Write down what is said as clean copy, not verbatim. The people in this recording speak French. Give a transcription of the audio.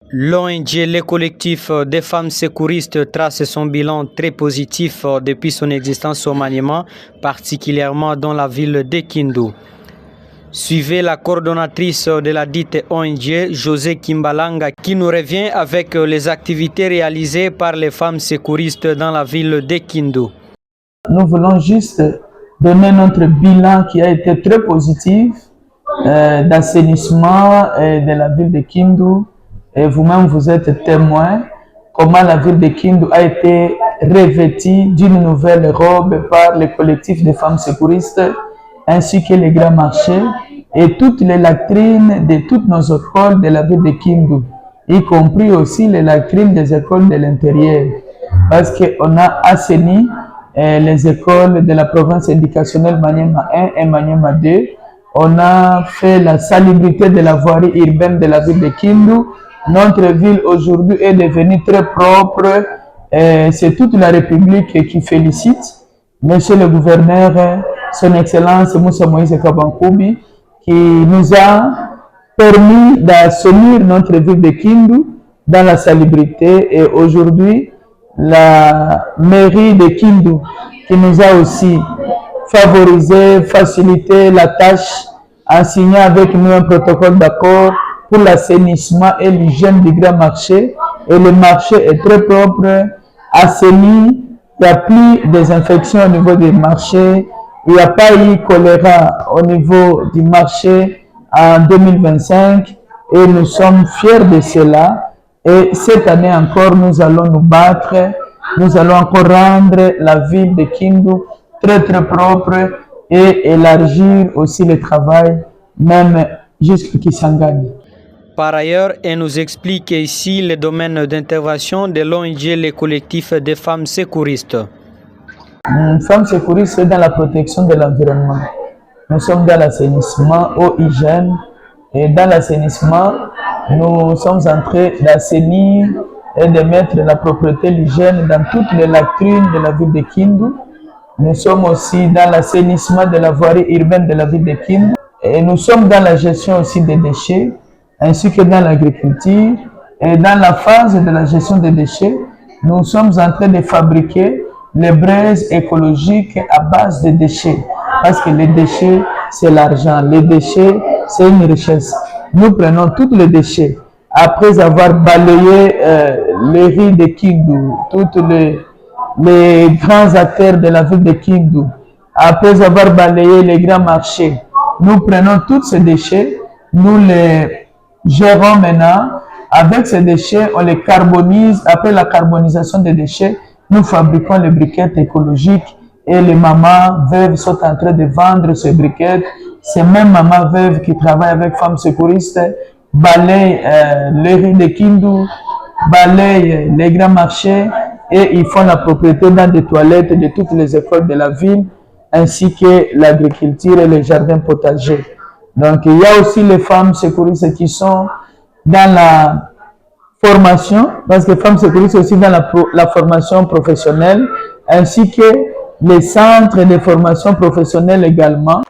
L'ONG Les Collectifs des femmes secouristes trace son bilan très positif depuis son existence au Maniema, particulièrement dans la ville de Kindu. Suivez la coordonnatrice de la dite ONG, José Kimbalanga, qui nous revient avec les activités réalisées par les femmes secouristes dans la ville de Kindu. Nous voulons juste donner notre bilan qui a été très positif d'assainissement de la ville de Kindu. Et vous-même, vous êtes témoin comment la ville de Kindu a été revêtue d'une nouvelle robe par le collectif des femmes secouristes ainsi que les grands marchés et toutes les latrines de toutes nos écoles de la ville de Kindu, y compris aussi les latrines des écoles de l'intérieur, parce qu'on a assaini les écoles de la province éducationnelle Maniema 1 et Maniema 2. On a fait la salubrité de la voirie urbaine de la ville de Kindu. Notre ville aujourd'hui est devenue très propre. C'est toute la République qui félicite Monsieur le gouverneur, Son Excellence Moussa Moïse Kabankoubi, qui nous a permis d'assainir notre ville de Kindu dans la salubrité. Et aujourd'hui, la mairie de Kindu qui nous a aussi favorisé, facilité la tâche en signant avec nous un protocole d'accord pour l'assainissement et l'hygiène du grand marché. Et le marché est très propre, assaini, il n'y a plus des infections au niveau des marchés, il n'y a pas eu choléra au niveau du marché en 2025 et nous sommes fiers de cela. Et cette année encore, nous allons nous battre, nous allons encore rendre la ville de Kindu très propre et élargir aussi le travail, même jusqu'à Kisangani. Par ailleurs, elle nous explique ici les domaines d'intervention de l'ONG Les Collectifs des femmes secouristes. Femmes secouristes, c'est dans la protection de l'environnement. Nous sommes dans l'assainissement, eau, hygiène. Et dans l'assainissement, nous sommes en train d'assainir et de mettre la propreté, l'hygiène dans toutes les latrines de la ville de Kindu. Nous sommes aussi dans l'assainissement de la voirie urbaine de la ville de Kindu. Et nous sommes dans la gestion aussi des déchets, ainsi que dans l'agriculture. Et dans la phase de la gestion des déchets, nous sommes en train de fabriquer les braises écologiques à base de déchets. Parce que les déchets, c'est l'argent. Les déchets, c'est une richesse. Nous prenons tous les déchets. Après avoir balayé les rues de Kindu, tous les grands acteurs de la ville de Kindu, après avoir balayé les grands marchés, nous prenons tous ces déchets, nous les gérons maintenant. Avec ces déchets, on les carbonise. Après la carbonisation des déchets, nous fabriquons les briquettes écologiques et les mamans veuves sont en train de vendre ces briquettes. Ces mêmes mamans veuves qui travaillent avec femmes secouristes balayent les rues de Kindu, balayent les grands marchés et ils font la propriété dans des toilettes de toutes les écoles de la ville ainsi que l'agriculture et les jardins potagers. Donc il y a aussi les femmes secouristes qui sont dans la formation, parce que femmes secouristes aussi dans la formation professionnelle, ainsi que les centres de formation professionnelle également.